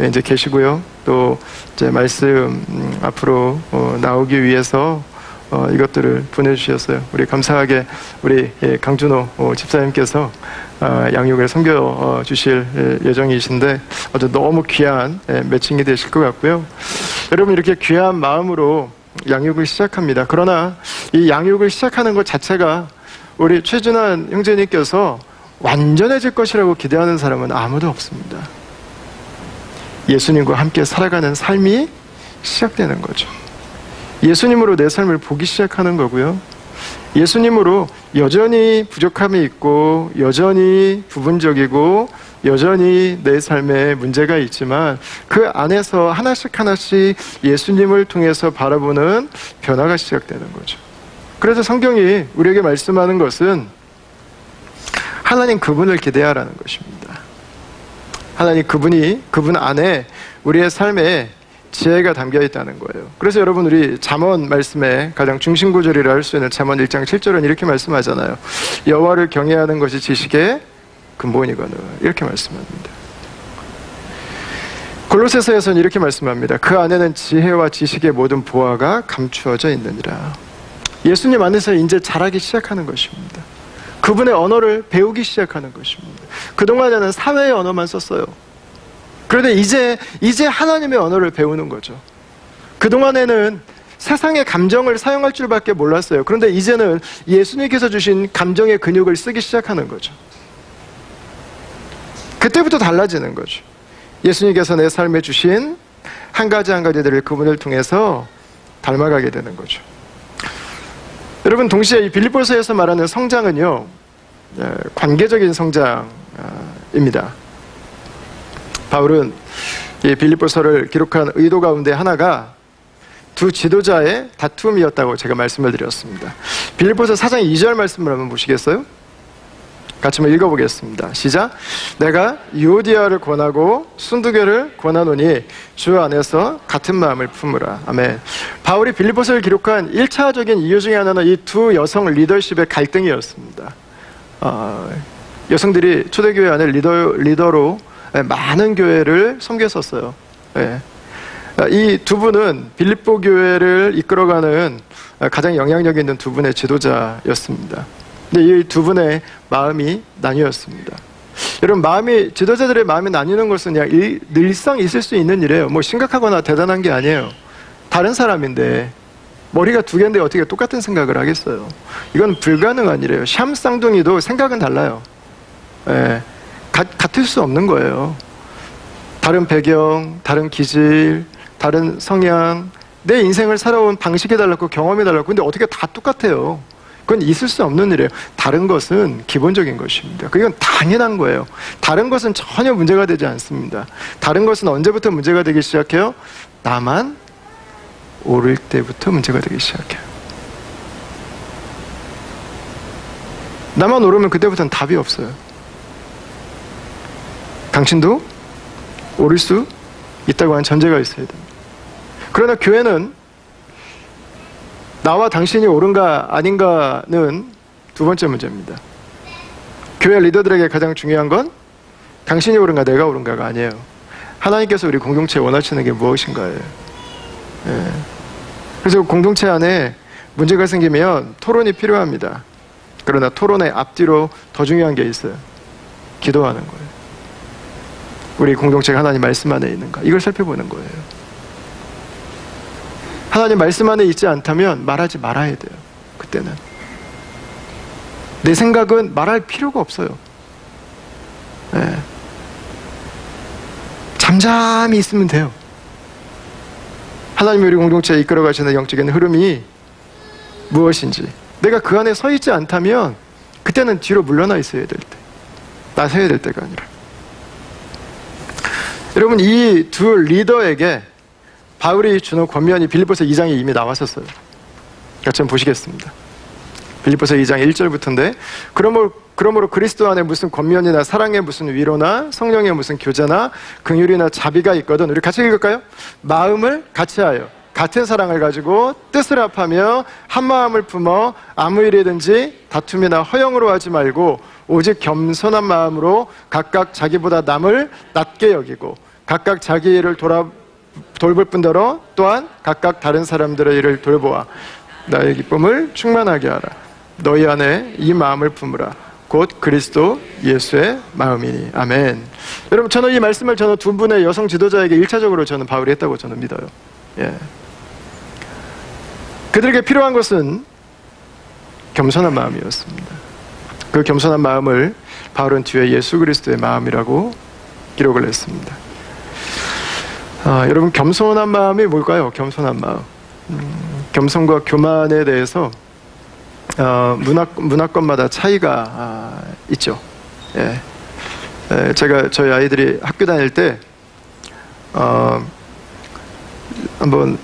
이제 계시고요. 또 이제 말씀 앞으로 나오기 위해서 이것들을 보내주셨어요. 우리 감사하게 우리 강준호 집사님께서 양육을 섬겨 주실 예정이신데 아주 너무 귀한 매칭이 되실 것 같고요. 여러분, 이렇게 귀한 마음으로 양육을 시작합니다. 그러나 이 양육을 시작하는 것 자체가 우리 최준환 형제님께서 완전해질 것이라고 기대하는 사람은 아무도 없습니다. 예수님과 함께 살아가는 삶이 시작되는 거죠. 예수님으로 내 삶을 보기 시작하는 거고요. 예수님으로 여전히 부족함이 있고 여전히 부분적이고 여전히 내 삶에 문제가 있지만 그 안에서 하나씩 예수님을 통해서 바라보는 변화가 시작되는 거죠. 그래서 성경이 우리에게 말씀하는 것은 하나님 그분을 기대하라는 것입니다. 하나님 그분 안에 우리의 삶에 지혜가 담겨 있다는 거예요. 그래서 여러분, 우리 잠언 말씀에 가장 중심 구절이라 할 수 있는 잠언 1장 7절은 이렇게 말씀하잖아요. 여호와를 경외하는 것이 지식의 근본이거늘, 이렇게 말씀합니다. 골로새서에서는 이렇게 말씀합니다. 그 안에는 지혜와 지식의 모든 보화가 감추어져 있느니라. 예수님 안에서 이제 자라기 시작하는 것입니다. 그분의 언어를 배우기 시작하는 것입니다. 그동안에는 사회의 언어만 썼어요. 그런데 이제 하나님의 언어를 배우는 거죠. 그동안에는 세상의 감정을 사용할 줄밖에 몰랐어요. 그런데 이제는 예수님께서 주신 감정의 근육을 쓰기 시작하는 거죠. 그때부터 달라지는 거죠. 예수님께서 내 삶에 주신 한 가지 한 가지들을 그분을 통해서 닮아가게 되는 거죠. 여러분, 동시에 이 빌립보서에서 말하는 성장은요, 관계적인 성장입니다. 바울은 이 빌립보서를 기록한 의도 가운데 하나가 두 지도자의 다툼이었다고 제가 말씀을 드렸습니다. 빌립보서 4장 2절 말씀을 한번 보시겠어요? 같이 한번 읽어보겠습니다. 시작. 내가 유오디아를 권하고 순두교를 권하노니 주 안에서 같은 마음을 품으라. 아멘. 바울이 빌립보서를 기록한 1차적인 이유 중에 하나는 이 두 여성 리더십의 갈등이었습니다. 여성들이 초대교회 안에 리더로 많은 교회를 섬겼었어요. 예. 이 두 분은 빌립보 교회를 이끌어가는 가장 영향력 있는 두 분의 지도자였습니다. 근데 이 두 분의 마음이 나뉘었습니다. 여러분, 지도자들의 마음이 나뉘는 것은 그냥 늘상 있을 수 있는 일이에요. 뭐 심각하거나 대단한 게 아니에요. 다른 사람인데 머리가 두 개인데 어떻게 똑같은 생각을 하겠어요? 이건 불가능한 일이에요. 샴 쌍둥이도 생각은 달라요. 예, 같을 수 없는 거예요. 다른 배경, 다른 기질, 다른 성향, 내 인생을 살아온 방식이 달랐고 경험이 달랐고, 근데 어떻게 다 똑같아요? 그건 있을 수 없는 일이에요. 다른 것은 기본적인 것입니다. 그건 당연한 거예요. 다른 것은 전혀 문제가 되지 않습니다. 다른 것은 언제부터 문제가 되기 시작해요? 나만 오를 때부터 문제가 되기 시작해요. 나만 오르면 그때부터는 답이 없어요. 당신도 오를 수 있다고 하는 전제가 있어야 됩니다. 그러나 교회는 나와 당신이 옳은가 아닌가는 두 번째 문제입니다. 교회 리더들에게 가장 중요한 건 당신이 옳은가 내가 옳은가가 아니에요. 하나님께서 우리 공동체에 원하시는 게 무엇인가예요. 예. 그래서 공동체 안에 문제가 생기면 토론이 필요합니다. 그러나 토론의 앞뒤로 더 중요한 게 있어요. 기도하는 거예요. 우리 공동체가 하나님 말씀 안에 있는가, 이걸 살펴보는 거예요. 하나님 말씀 안에 있지 않다면 말하지 말아야 돼요. 그때는 내 생각은 말할 필요가 없어요. 네. 잠잠히 있으면 돼요. 하나님이 우리 공동체에 이끌어 가시는 영적인 흐름이 무엇인지, 내가 그 안에 서 있지 않다면 그때는 뒤로 물러나 있어야 될 때, 나서야 될 때가 아니라. 여러분, 이 두 리더에게 바울이 주는 권면이 빌립보서 2장에 이미 나왔었어요. 같이 한번 보시겠습니다. 빌립보서 2장 1절부터인데, 그러므로 그리스도 안에 무슨 권면이나 사랑의 무슨 위로나 성령의 무슨 교제나 긍휼이나 자비가 있거든. 우리 같이 읽을까요? 마음을 같이하여 같은 사랑을 가지고 뜻을 합하며 한 마음을 품어 아무 일이든지 다툼이나 허영으로 하지 말고 오직 겸손한 마음으로 각각 자기보다 남을 낮게 여기고 각각 자기 일을 돌볼 뿐더러 또한 각각 다른 사람들의 일을 돌보아 나의 기쁨을 충만하게 하라. 너희 안에 이 마음을 품으라. 곧 그리스도 예수의 마음이니. 아멘. 여러분, 저는 이 말씀을 두 분의 여성 지도자에게 1차적으로 저는 바울이 했다고 저는 믿어요. 예. 그들에게 필요한 것은 겸손한 마음이었습니다. 그 겸손한 마음을 바울은 뒤에 예수 그리스도의 마음이라고 기록을 했습니다. 여러분, 겸손한 마음이 뭘까요? 겸손한 마음. 겸손과 교만에 대해서 문화권마다 차이가 있죠. 예. 제가 저희 아이들이 학교 다닐 때 한번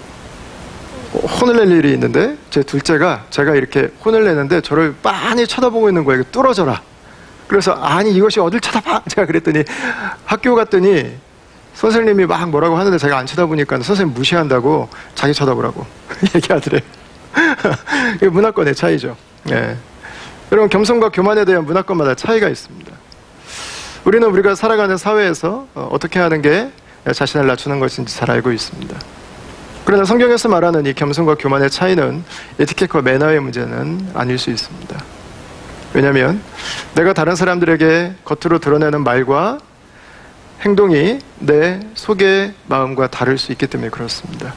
혼을 낼 일이 있는데, 제 둘째가 제가 이렇게 혼을 내는데 저를 빤히 쳐다보고 있는 거예요. 뚫어져라. 그래서 아니 이것이 어딜 쳐다봐? 제가 그랬더니 학교 갔더니 선생님이 막 뭐라고 하는데 제가 안 쳐다보니까 선생님 무시한다고 자기 쳐다보라고 얘기하더래요. 이게 문화권의 차이죠. 예. 여러분, 겸손과 교만에 대한 문화권마다 차이가 있습니다. 우리가 살아가는 사회에서 어떻게 하는 게 자신을 낮추는 것인지 잘 알고 있습니다. 그러나 성경에서 말하는 이 겸손과 교만의 차이는 에티켓과 매너의 문제는 아닐 수 있습니다. 왜냐하면 내가 다른 사람들에게 겉으로 드러내는 말과 행동이 내 속의 마음과 다를 수 있기 때문에 그렇습니다.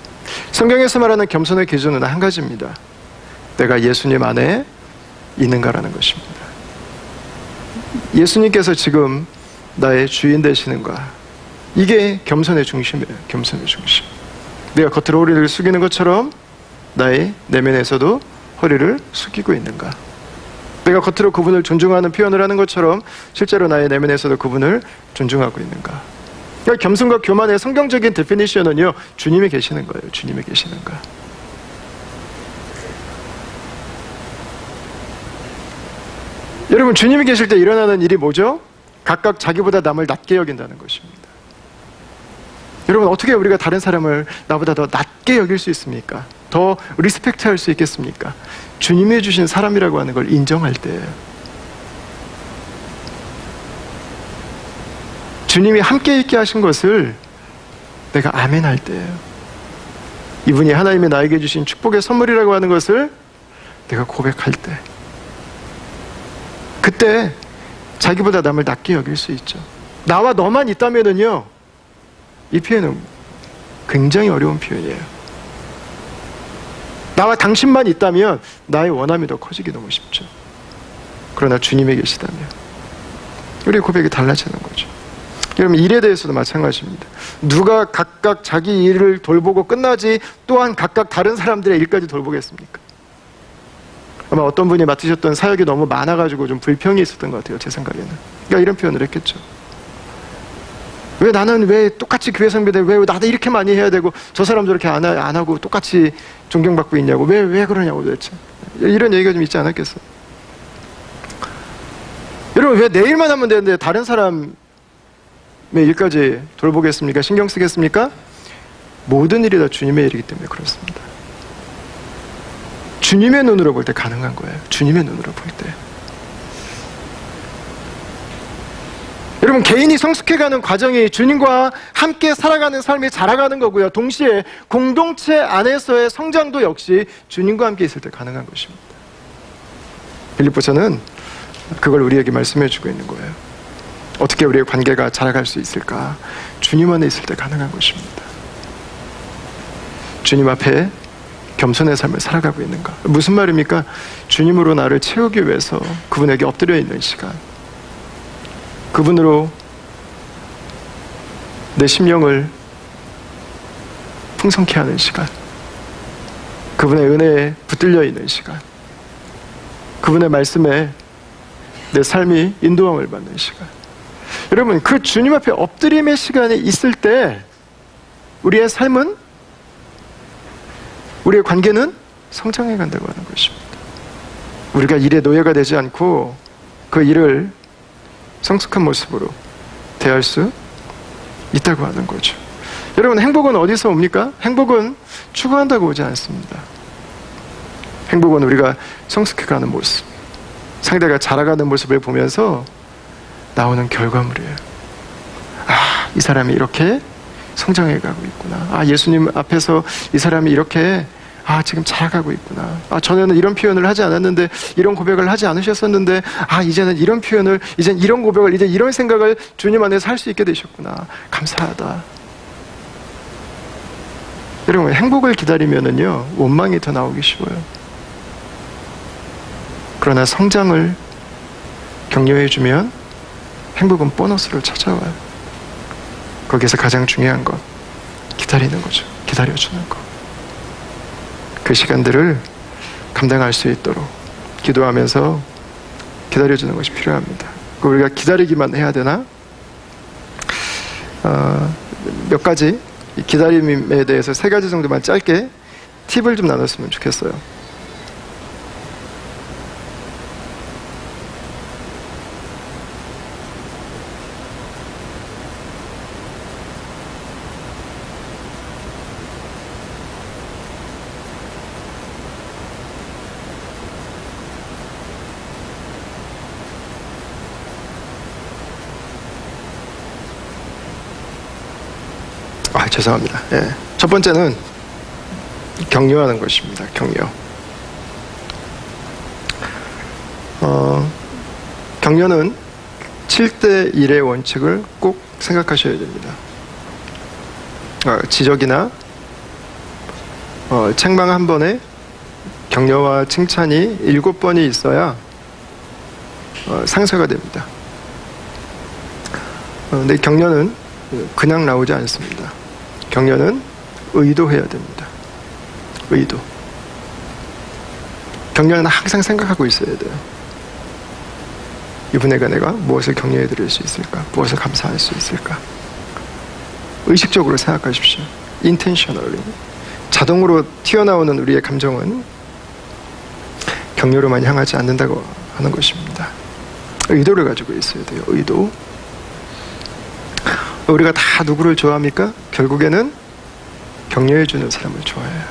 성경에서 말하는 겸손의 기준은 한 가지입니다. 내가 예수님 안에 있는가라는 것입니다. 예수님께서 지금 나의 주인 되시는가? 이게 겸손의 중심이에요. 겸손의 중심. 내가 겉으로 허리를 숙이는 것처럼 나의 내면에서도 허리를 숙이고 있는가? 내가 겉으로 그분을 존중하는 표현을 하는 것처럼 실제로 나의 내면에서도 그분을 존중하고 있는가? 그러니까 겸손과 교만의 성경적인 데피니션은요, 주님이 계시는 거예요. 주님이 계시는가? 여러분, 주님이 계실 때 일어나는 일이 뭐죠? 각각 자기보다 남을 낮게 여긴다는 것입니다. 여러분, 어떻게 우리가 다른 사람을 나보다 더 낮게 여길 수 있습니까? 더 리스펙트할 수 있겠습니까? 주님이 주신 사람이라고 하는 걸 인정할 때예요. 주님이 함께 있게 하신 것을 내가 아멘 할 때예요. 이분이 하나님이 나에게 주신 축복의 선물이라고 하는 것을 내가 고백할 때, 그때 자기보다 남을 낮게 여길 수 있죠. 나와 너만 있다면은요, 이 표현은 굉장히 어려운 표현이에요. 나와 당신만 있다면 나의 원함이 더 커지기 너무 쉽죠. 그러나 주님이 계시다면 우리의 고백이 달라지는 거죠. 여러분, 일에 대해서도 마찬가지입니다. 누가 각각 자기 일을 돌보고 끝나지 또한 각각 다른 사람들의 일까지 돌보겠습니까? 아마 어떤 분이 맡으셨던 사역이 너무 많아가지고 좀 불평이 있었던 것 같아요, 제 생각에는. 그러니까 이런 표현을 했겠죠. 왜 나는 왜 똑같이 교회 선배들 왜 나도 이렇게 많이 해야 되고 저 사람 저렇게 안 하고 똑같이 존경받고 있냐고, 왜 그러냐고 도대체. 이런 얘기가 좀 있지 않았겠어요? 여러분, 왜 내 일만 하면 되는데 다른 사람의 일까지 돌보겠습니까? 신경 쓰겠습니까? 모든 일이 다 주님의 일이기 때문에 그렇습니다. 주님의 눈으로 볼 때 가능한 거예요. 주님의 눈으로 볼 때. 여러분, 개인이 성숙해가는 과정이 주님과 함께 살아가는 삶이 자라가는 거고요. 동시에 공동체 안에서의 성장도 역시 주님과 함께 있을 때 가능한 것입니다. 빌립보서는 그걸 우리에게 말씀해 주고 있는 거예요. 어떻게 우리의 관계가 자라갈 수 있을까? 주님 안에 있을 때 가능한 것입니다. 주님 앞에 겸손의 삶을 살아가고 있는가? 무슨 말입니까? 주님으로 나를 채우기 위해서 그분에게 엎드려 있는 시간, 그분으로 내 심령을 풍성케 하는 시간, 그분의 은혜에 붙들려 있는 시간, 그분의 말씀에 내 삶이 인도함을 받는 시간. 여러분, 그 주님 앞에 엎드림의 시간이 있을 때 우리의 삶은, 우리의 관계는 성장해 간다고 하는 것입니다. 우리가 일의 노예가 되지 않고 그 일을 성숙한 모습으로 대할 수 있다고 하는 거죠. 여러분, 행복은 어디서 옵니까? 행복은 추구한다고 오지 않습니다. 행복은 우리가 성숙해가는 모습, 상대가 자라가는 모습을 보면서 나오는 결과물이에요. 아, 이 사람이 이렇게 성장해가고 있구나. 아, 예수님 앞에서 이 사람이 이렇게 지금 자라가고 있구나. 전에는 이런 표현을 하지 않았는데, 이런 고백을 하지 않으셨었는데, 이제는 이런 표현을, 이젠 이런 고백을, 이제 이런 생각을 주님 안에서 할 수 있게 되셨구나. 감사하다. 여러분, 행복을 기다리면은요, 원망이 더 나오기 쉬워요. 그러나 성장을 격려해주면 행복은 보너스로 찾아와요. 거기서 가장 중요한 것, 기다리는 거죠. 기다려주는 것. 그 시간들을 감당할 수 있도록 기도하면서 기다려주는 것이 필요합니다. 우리가 기다리기만 해야 되나? 몇 가지, 기다림에 대해서 3가지 정도만 짧게 팁을 좀 나눴으면 좋겠어요. 죄송합니다. 첫 번째는 격려하는 것입니다. 격려. 격려는 7대1의 원칙을 꼭 생각하셔야 됩니다. 지적이나 책망 한 번에 격려와 칭찬이 7번이 있어야 상쇄가 됩니다. 근데 격려는 그냥 나오지 않습니다. 격려는 의도해야 됩니다. 의도. 격려는 항상 생각하고 있어야 돼요. 이분에게 내가 무엇을 격려해 드릴 수 있을까? 무엇을 감사할 수 있을까? 의식적으로 생각하십시오. intentionally. 자동으로 튀어나오는 우리의 감정은 격려로만 향하지 않는다고 하는 것입니다. 의도를 가지고 있어야 돼요. 의도. 우리가 다 누구를 좋아합니까? 결국에는 격려해주는 사람을 좋아해요.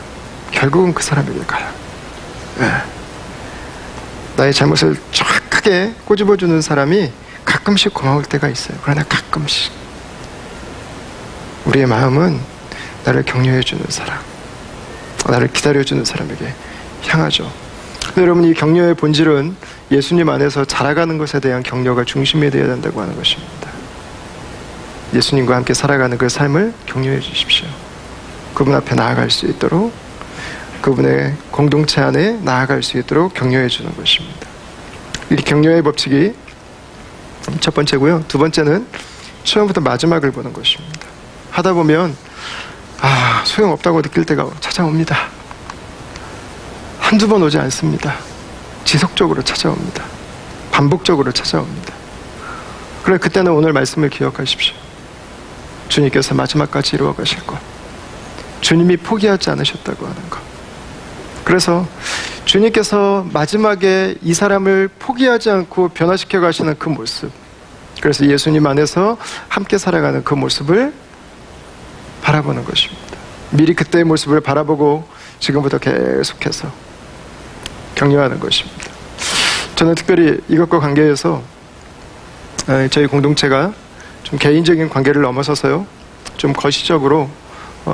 결국은 그 사람에게 가요. 네. 나의 잘못을 정확하게 꼬집어주는 사람이 가끔씩 고마울 때가 있어요. 그러나 가끔씩 우리의 마음은 나를 격려해주는 사람, 나를 기다려주는 사람에게 향하죠. 근데 여러분, 이 격려의 본질은 예수님 안에서 자라가는 것에 대한 격려가 중심이 되어야 된다고 하는 것입니다. 예수님과 함께 살아가는 그 삶을 격려해 주십시오. 그분 앞에 나아갈 수 있도록, 그분의 공동체 안에 나아갈 수 있도록 격려해 주는 것입니다. 이 격려의 법칙이 첫 번째고요. 두 번째는 처음부터 마지막을 보는 것입니다. 하다 보면 소용없다고 느낄 때가 찾아옵니다. 한두 번 오지 않습니다. 지속적으로 찾아옵니다. 반복적으로 찾아옵니다. 그래, 그때는 오늘 말씀을 기억하십시오. 주님께서 마지막까지 이루어 가실 것, 주님이 포기하지 않으셨다고 하는 것. 그래서 주님께서 마지막에 이 사람을 포기하지 않고 변화시켜 가시는 그 모습, 그래서 예수님 안에서 함께 살아가는 그 모습을 바라보는 것입니다. 미리 그때의 모습을 바라보고 지금부터 계속해서 격려하는 것입니다. 저는 특별히 이것과 관계해서 저희 공동체가 좀 개인적인 관계를 넘어서서요, 좀 거시적으로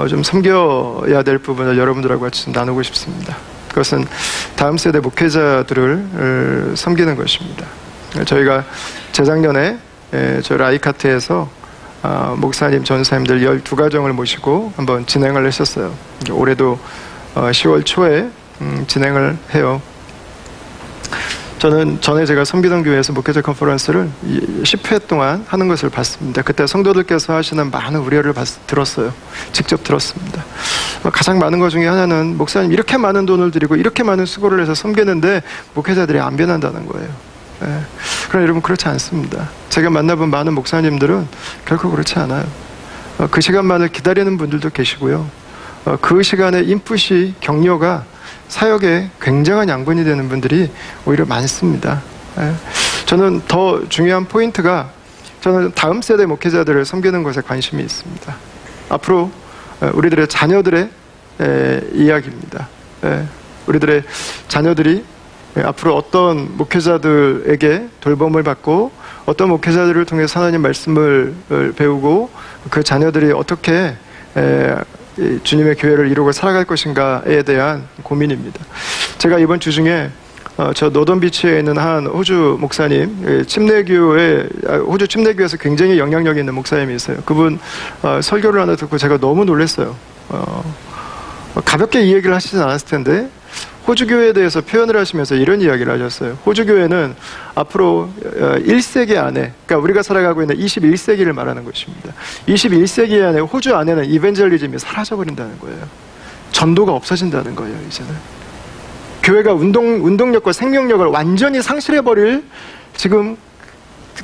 좀 섬겨야 될 부분을 여러분들하고 같이 좀 나누고 싶습니다. 그것은 다음 세대 목회자들을 섬기는 것입니다. 저희가 재작년에 저희 라이카트에서 목사님, 전사님들 12가정을 모시고 한번 진행을 했었어요. 올해도 10월 초에 진행을 해요. 저는 전에 제가 섬기던 교회에서 목회자 컨퍼런스를 10회 동안 하는 것을 봤습니다. 그때 성도들께서 하시는 많은 우려를 들었어요. 직접 들었습니다. 가장 많은 것 중에 하나는, 목사님 이렇게 많은 돈을 들이고 이렇게 많은 수고를 해서 섬기는데 목회자들이 안 변한다는 거예요. 그러나 여러분, 그렇지 않습니다. 제가 만나본 많은 목사님들은 결코 그렇지 않아요. 그 시간만을 기다리는 분들도 계시고요. 그 시간의 인풋이, 격려가 사역에 굉장한 양분이 되는 분들이 오히려 많습니다. 저는 더 중요한 포인트가, 저는 다음 세대 목회자들을 섬기는 것에 관심이 있습니다. 앞으로 우리들의 자녀들의 이야기입니다. 우리들의 자녀들이 앞으로 어떤 목회자들에게 돌봄을 받고 어떤 목회자들을 통해서 하나님 말씀을 배우고 그 자녀들이 어떻게 주님의 교회를 이루고 살아갈 것인가에 대한 고민입니다. 제가 이번 주 중에 저 노던비치에 있는 한 호주 목사님, 호주 침례교회에서 굉장히 영향력 있는 목사님이 있어요. 그분 설교를 하나 듣고 제가 너무 놀랐어요. 가볍게 이 얘기를 하시진 않았을 텐데 호주교회에 대해서 표현을 하시면서 이런 이야기를 하셨어요. 호주교회는 앞으로 1세기 안에, 그러니까 우리가 살아가고 있는 21세기를 말하는 것입니다. 21세기 안에 호주 안에는 이벤젤리즘이 사라져버린다는 거예요. 전도가 없어진다는 거예요. 이제는 교회가 운동력과 생명력을 완전히 상실해버릴, 지금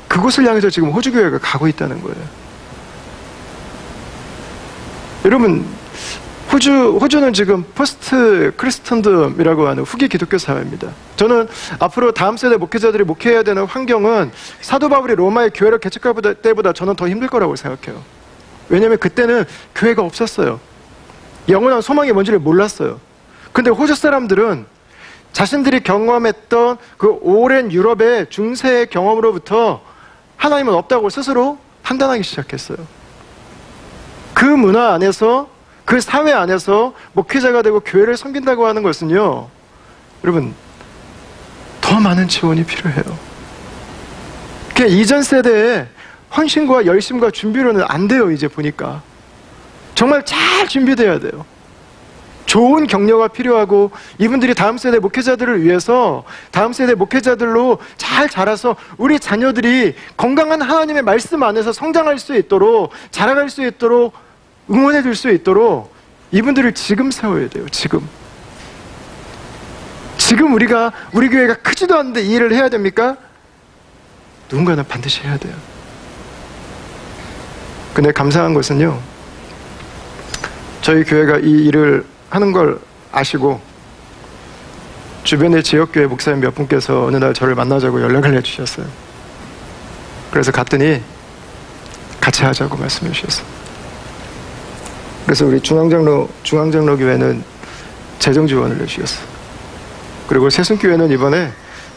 그곳을 향해서 지금 호주교회가 가고 있다는 거예요. 여러분, 호주는 지금 포스트 크리스천덤이라고 하는 후기 기독교 사회입니다. 저는 앞으로 다음 세대 목회자들이 목회해야 되는 환경은 사도 바울이 로마의 교회를 개척할 때보다 저는 더 힘들 거라고 생각해요. 왜냐하면 그때는 교회가 없었어요. 영원한 소망이 뭔지를 몰랐어요. 근데 호주 사람들은 자신들이 경험했던 그 오랜 유럽의 중세의 경험으로부터 하나님은 없다고 스스로 판단하기 시작했어요. 그 문화 안에서, 그 사회 안에서 목회자가 되고 교회를 섬긴다고 하는 것은요, 여러분, 더 많은 지원이 필요해요. 그러니까 이전 세대의 헌신과 열심과 준비로는 안 돼요. 이제 보니까 정말 잘 준비돼야 돼요. 좋은 격려가 필요하고, 이분들이 다음 세대 목회자들을 위해서 다음 세대 목회자들로 잘 자라서 우리 자녀들이 건강한 하나님의 말씀 안에서 성장할 수 있도록, 자라갈 수 있도록, 응원해 줄 수 있도록 이분들을 지금 세워야 돼요. 지금 우리 교회가 크지도 않은데 이 일을 해야 됩니까? 누군가는 반드시 해야 돼요. 근데 감사한 것은요, 저희 교회가 이 일을 하는 걸 아시고 주변의 지역교회 목사님 몇 분께서 어느 날 저를 만나자고 연락을 해주셨어요. 그래서 갔더니 같이 하자고 말씀해 주셨어요. 그래서 우리 중앙장로교회는 재정 지원을 해주셨어요. 그리고 새순교회는 이번에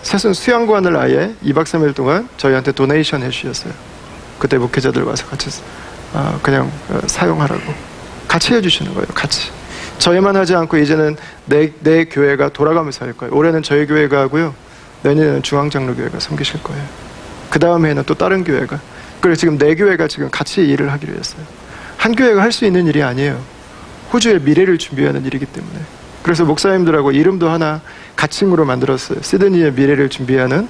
새순 수양관을 아예 2박 3일 동안 저희한테 도네이션 해주셨어요. 그때 목회자들 와서 같이 그냥 사용하라고 같이 해주시는 거예요. 같이. 저희만 하지 않고 이제는 내 교회가 돌아가면서 할 거예요. 올해는 저희 교회가 하고요. 내년에는 중앙장로교회가 섬기실 거예요. 그 다음 해에는 또 다른 교회가. 그래서 지금 네 교회가 지금 같이 일을 하기로 했어요. 한 교회가 할 수 있는 일이 아니에요. 호주의 미래를 준비하는 일이기 때문에. 그래서 목사님들하고 이름도 하나 가칭으로 만들었어요. 시드니의 미래를 준비하는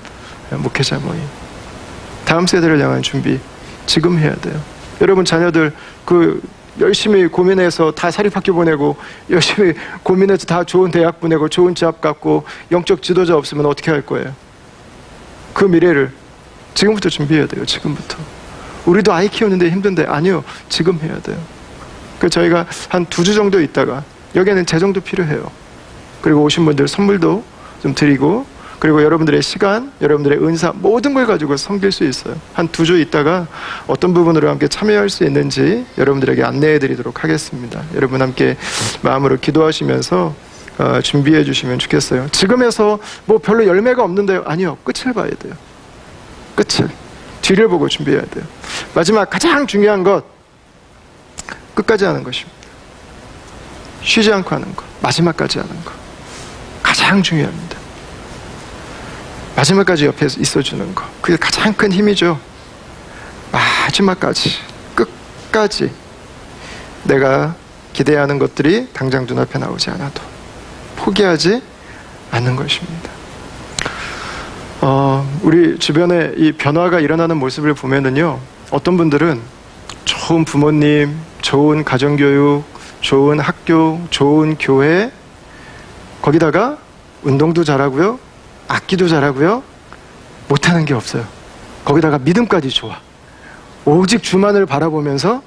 목회자 모임. 다음 세대를 향한 준비 지금 해야 돼요. 여러분 자녀들 열심히 고민해서 다 사립학교 보내고 열심히 고민해서 다 좋은 대학 보내고 좋은 취업 갖고 영적 지도자 없으면 어떻게 할 거예요? 그 미래를 지금부터 준비해야 돼요. 지금부터. 우리도 아이 키우는데 힘든데 아니요. 지금 해야 돼요. 그래서 저희가 한 2주 정도 있다가 여기에는 재정도 필요해요. 그리고 오신 분들 선물도 좀 드리고 그리고 여러분들의 시간, 여러분들의 은사 모든 걸 가지고 섬길 수 있어요. 한 2주 있다가 어떤 부분으로 함께 참여할 수 있는지 여러분들에게 안내해 드리도록 하겠습니다. 여러분 함께 마음으로 기도하시면서 준비해 주시면 좋겠어요. 지금에서 뭐 별로 열매가 없는데요. 아니요. 끝을 봐야 돼요. 끝을. 뒤를 보고 준비해야 돼요. 마지막 가장 중요한 것 끝까지 하는 것입니다. 쉬지 않고 하는 것. 마지막까지 하는 것. 가장 중요합니다. 마지막까지 옆에 있어주는 것. 그게 가장 큰 힘이죠. 마지막까지 끝까지 내가 기대하는 것들이 당장 눈앞에 나오지 않아도 포기하지 않는 것입니다. 우리 주변에 이 변화가 일어나는 모습을 보면은요, 어떤 분들은 좋은 부모님, 좋은 가정교육, 좋은 학교, 좋은 교회, 거기다가 운동도 잘하고요, 악기도 잘하고요, 못하는 게 없어요. 거기다가 믿음까지 좋아. 오직 주만을 바라보면서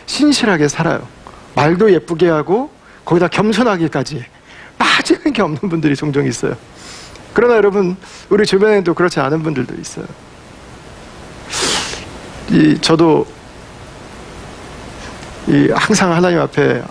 신실하게 살아요. 말도 예쁘게 하고 거기다 겸손하기까지 해. 빠지는 게 없는 분들이 종종 있어요. 그러나 여러분, 우리 주변에도 그렇지 않은 분들도 있어요. 저도 항상 하나님 앞에